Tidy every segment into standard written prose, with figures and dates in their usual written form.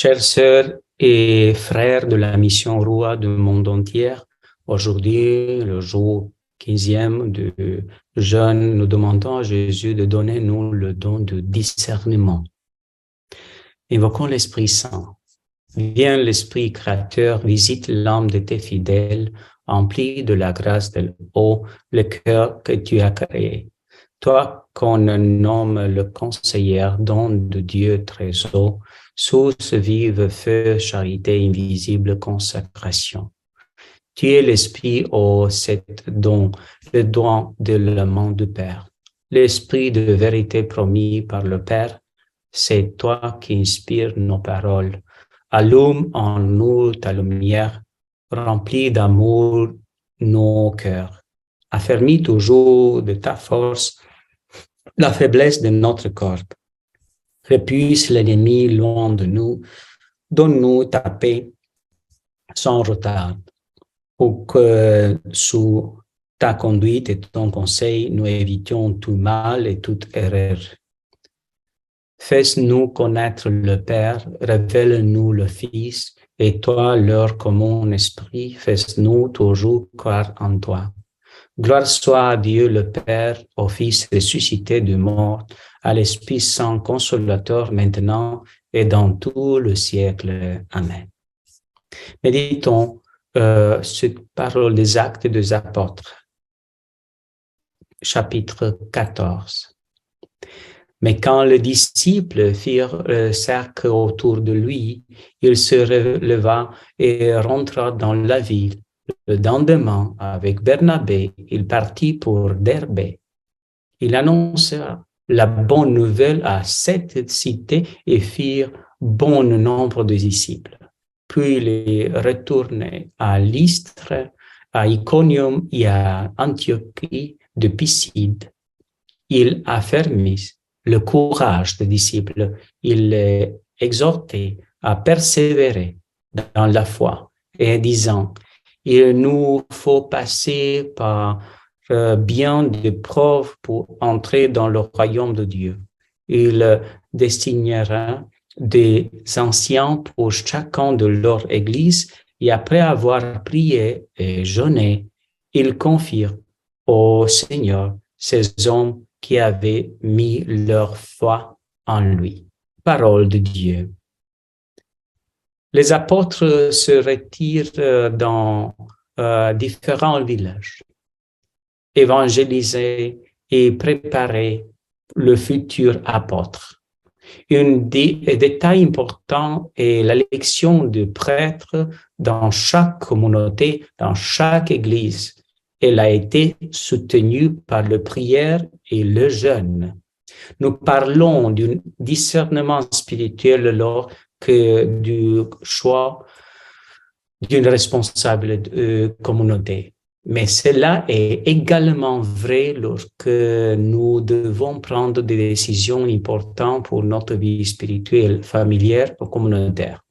Chères sœurs et frères de la mission Roi du monde entier, aujourd'hui, le jour 15e de jeûne, nous demandons à Jésus de donner nous le don de discernement. Invoquons l'Esprit Saint. Viens l'Esprit créateur, visite l'âme de tes fidèles, emplis de la grâce de haut le cœur que tu as créé. Toi qu'on nomme le conseiller, don de Dieu très haut, sous ce vive feu, charité invisible, consécration. Tu es l'Esprit, ô cet don, le don de l'amour du Père. L'Esprit de vérité promis par le Père, c'est toi qui inspires nos paroles. Allume en nous ta lumière, remplis d'amour nos cœurs. Affermis toujours de ta force la faiblesse de notre corps. Repousse l'ennemi loin de nous. Donne-nous ta paix sans retard, pour que sous ta conduite et ton conseil, nous évitions tout mal et toute erreur. Fais-nous connaître le Père, révèle-nous le Fils, et toi, leur commun esprit, fais-nous toujours croire en toi. Gloire soit à Dieu le Père, au Fils ressuscité du mort, à l'Esprit Saint consolateur maintenant et dans tout le siècle. Amen. Méditons cette parole des Actes des Apôtres, chapitre 14. Mais quand les disciples firent le cercle autour de lui, il se releva et rentra dans la ville. Le lendemain, avec Barnabé, il partit pour Derbe. Il annonça la bonne nouvelle à cette cité et firent bon nombre de disciples. Puis il est retourné à Lystre, à Iconium et à Antiochie de Piside. Il affermit le courage des disciples. Il les exhortait à persévérer dans la foi et disant: il nous faut passer par bien des preuves pour entrer dans le royaume de Dieu. Il destinera des anciens pour chacun de leur église et après avoir prié et jeûné, ils confirent au Seigneur ces hommes qui avaient mis leur foi en lui. Parole de Dieu. Les apôtres se retirent dans différents villages, évangéliser et préparer le futur apôtre. Un détail important est l'élection de prêtres dans chaque communauté, dans chaque église. Elle a été soutenue par la prière et le jeûne. Nous parlons d'un discernement spirituel alors que du choix d'une responsable communauté. Mais cela est également vrai lorsque nous devons prendre des décisions importantes pour notre vie spirituelle, familière ou communautaire.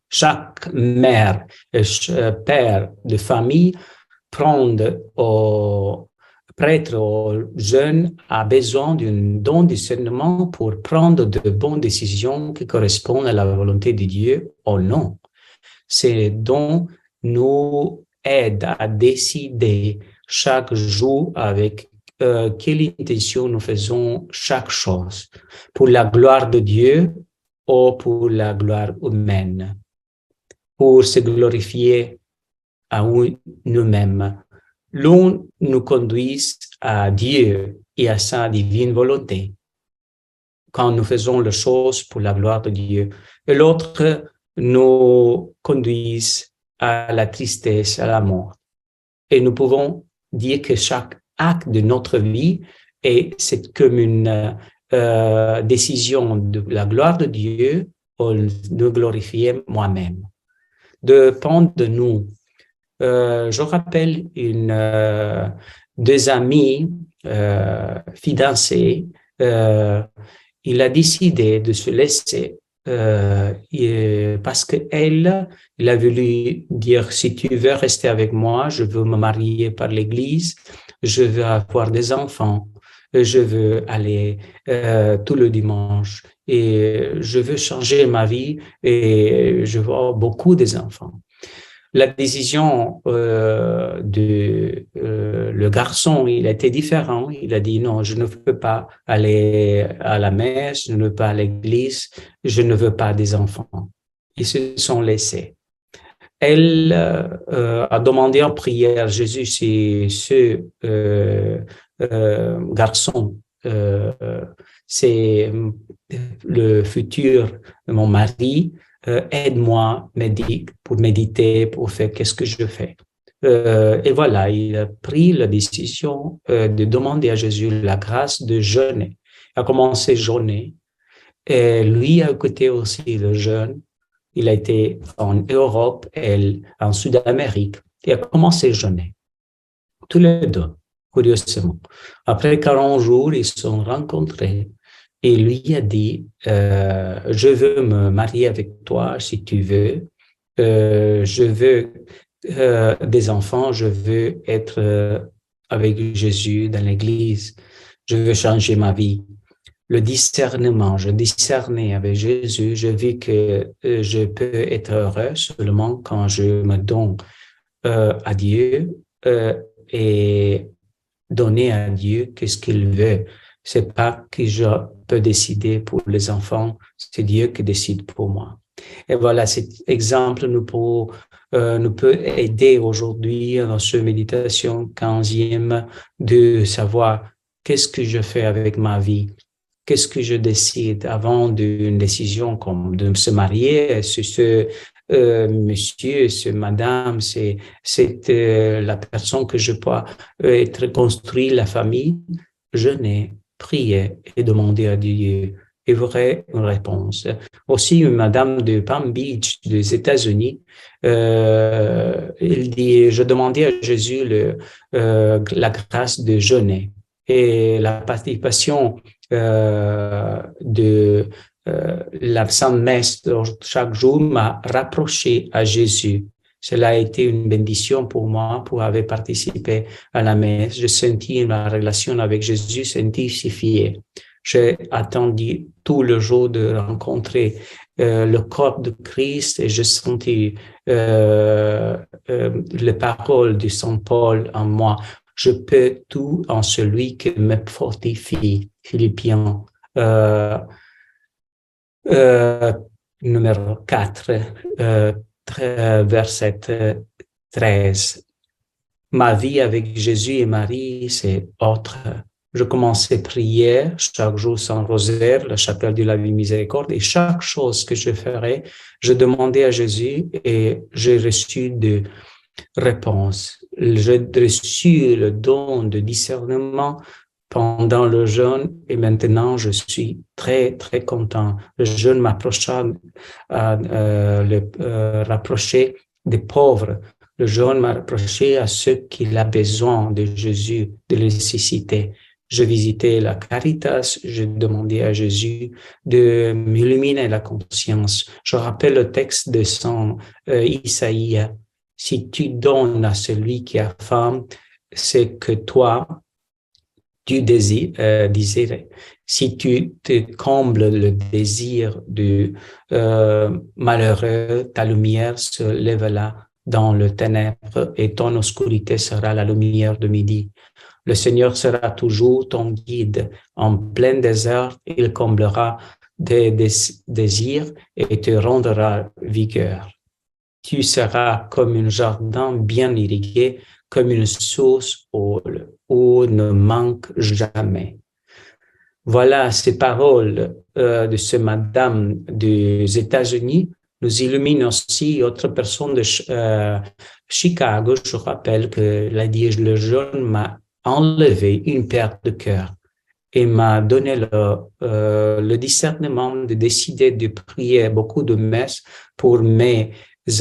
Chaque mère et père de famille prêtre ou jeune a besoin d'un don de discernement pour prendre de bonnes décisions qui correspondent à la volonté de Dieu ou non. Ces dons nous aident à décider chaque jour avec quelle intention nous faisons chaque chose, pour la gloire de Dieu ou pour la gloire humaine, pour se glorifier à nous-mêmes. L'un nous conduit à Dieu et à sa divine volonté quand nous faisons les choses pour la gloire de Dieu, et l'autre nous conduit à la tristesse, à la mort. Et nous pouvons dire que chaque acte de notre vie c'est comme une décision de la gloire de Dieu pour nous glorifier moi-même. Dépend de nous. Je rappelle deux amis fiancés. Il a décidé de se laisser parce qu'elle, il a voulu dire: si tu veux rester avec moi, je veux me marier par l'église, je veux avoir des enfants, je veux aller tout le dimanche et je veux changer ma vie et je veux avoir beaucoup d'enfants. La décision le garçon, il était différent. Il a dit non, je ne peux pas aller à la messe, je ne veux pas à l'église, je ne veux pas des enfants. Ils se sont laissés. Elle a demandé en prière, Jésus, si ce garçon, c'est le futur de mon mari, aide-moi pour méditer, pour faire qu'est-ce que je fais. Et voilà, il a pris la décision de demander à Jésus la grâce de jeûner. Il a commencé à jeûner. Et lui a écouté aussi le jeûne. Il a été en Europe, elle en Sud-Amérique, et a commencé à jeûner. Tous les deux, curieusement. Après 40 jours, ils se sont rencontrés. Et lui a dit, je veux me marier avec toi si tu veux. Je veux des enfants, je veux être avec Jésus dans l'église. Je veux changer ma vie. Le discernement, je discernais avec Jésus, je vis que je peux être heureux seulement quand je me donne à Dieu et donner à Dieu qu'est-ce qu'il veut. C'est pas que je peux décider pour les enfants, c'est Dieu qui décide pour moi. Et voilà, cet exemple nous peut aider aujourd'hui dans cette méditation 15e de savoir qu'est-ce que je fais avec ma vie. Qu'est-ce que je décide avant d'une décision comme de se marier? C'est ce monsieur, c'est madame, c'est la personne que je peux être construire la famille. Je n'ai prié et demandé à Dieu et j'aurai une réponse. Aussi, une madame de Palm Beach, des États-Unis, il dit, je demandais à Jésus la grâce de jeûner et la participation de la Sainte Messe chaque jour m'a rapproché à Jésus. Cela a été une bénédiction pour moi pour avoir participé à la messe. Je sentis ma relation avec Jésus s'intensifier. J'ai attendu tout le jour de rencontrer le corps de Christ et je sentis les paroles de Saint Paul en moi. Je peux tout en celui qui me fortifie. Philippiens numéro 4, verset 13. Ma vie avec Jésus et Marie, c'est autre. Je commençais à prier chaque jour sans rosaire, la chapelle de la vie miséricorde, et chaque chose que je ferais, je demandais à Jésus et j'ai reçu de réponse. J'ai reçu le don de discernement pendant le jeûne et maintenant je suis très, très content. Le jeûne m'approcha rapprocher des pauvres. Le jeûne m'a rapproché à ceux qui ont besoin de Jésus, de les nécessiter. Je visitais la Caritas, je demandais à Jésus de m'illuminer la conscience. Je rappelle le texte de Saint Isaïe. Si tu donnes à celui qui a faim, c'est que toi, tu désirais. Si tu te combles le désir du malheureux, ta lumière se lèvera dans le ténèbre et ton obscurité sera la lumière de midi. Le Seigneur sera toujours ton guide. En plein désert, il comblera tes désirs et te rendra vigueur. Tu seras comme un jardin bien irrigué, comme une source où ne manque jamais. Voilà, ces paroles de ce madame des États-Unis nous illuminent aussi autre personne de Chicago. Je rappelle que le jeûne m'a enlevé une perte de cœur et m'a donné le discernement de décider de prier beaucoup de messes pour mes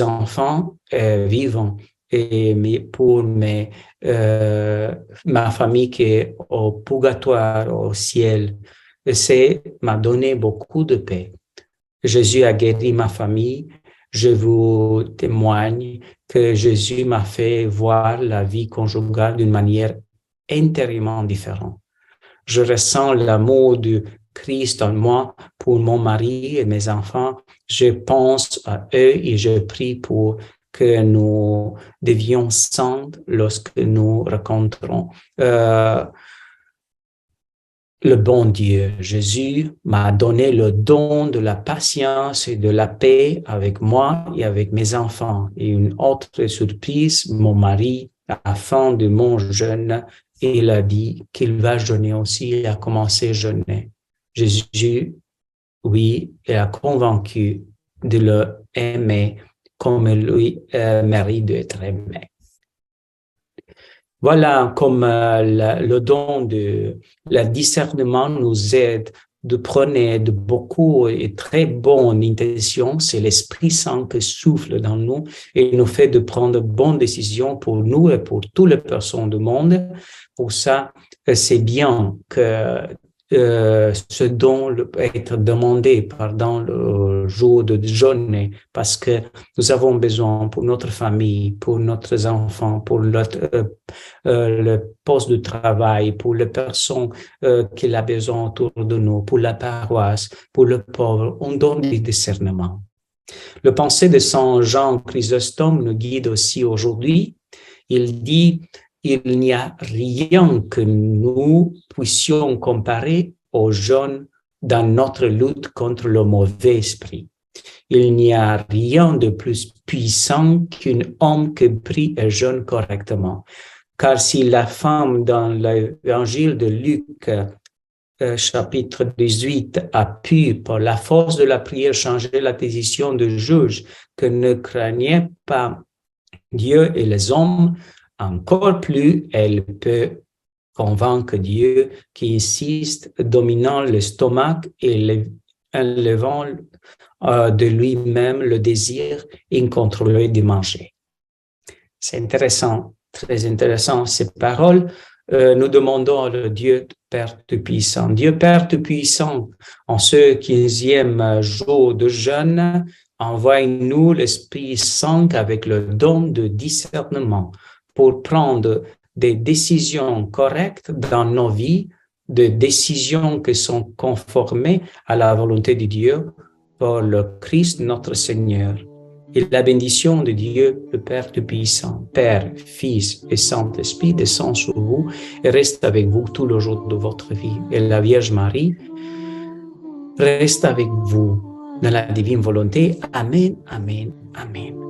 enfants vivants et pour ma famille qui est au purgatoire, au ciel. Et m'a donné beaucoup de paix. Jésus a guéri ma famille. Je vous témoigne que Jésus m'a fait voir la vie conjugale d'une manière intérieurement différente. Je ressens l'amour du Christ en moi, pour mon mari et mes enfants. Je pense à eux et je prie pour que nous devions saints lorsque nous rencontrons le bon Dieu. Jésus m'a donné le don de la patience et de la paix avec moi et avec mes enfants. Et une autre surprise, mon mari, à la fin de mon jeûne, il a dit qu'il va jeûner aussi. Il a commencé à jeûner. Jésus, oui, il a convaincu de le aimer comme lui mérite d'être aimé. Voilà comme le don de le discernement nous aide de prendre de beaucoup et très bonnes intentions. C'est l'Esprit Saint qui souffle dans nous et nous fait de prendre de bonnes décisions pour nous et pour toutes les personnes du monde. Pour ça, c'est bien que ce don peut être demandé pendant le jour de jeûne parce que nous avons besoin pour notre famille, pour nos enfants, pour le poste de travail, pour les personnes qu'il a besoin autour de nous, pour la paroisse, pour le pauvre. On donne du discernement. Le pensée de Saint Jean Chrysostome nous guide aussi aujourd'hui. Il dit: il n'y a rien que nous puissions comparer au jeûne dans notre lutte contre le mauvais esprit. Il n'y a rien de plus puissant qu'un homme qui prie et jeûne correctement. Car si la femme dans l'évangile de Luc, chapitre 18, a pu, par la force de la prière, changer la décision de juge que ne craignait pas Dieu et les hommes, encore plus, elle peut convaincre Dieu qui insiste, dominant l'estomac et élevant de lui-même le désir incontrôlé de manger. C'est intéressant, très intéressant ces paroles. Nous demandons à Dieu Père Tout-Puissant. Dieu Père Tout-Puissant, en ce 15e jour de jeûne, envoie-nous l'Esprit Saint avec le don de discernement pour prendre des décisions correctes dans nos vies, des décisions qui sont conformées à la volonté de Dieu par le Christ notre Seigneur. Et la bénédiction de Dieu, le Père Tout-Puissant, Père, Fils et Saint-Esprit descend sur vous et reste avec vous tout le jour de votre vie. Et la Vierge Marie reste avec vous dans la divine volonté. Amen, amen, amen.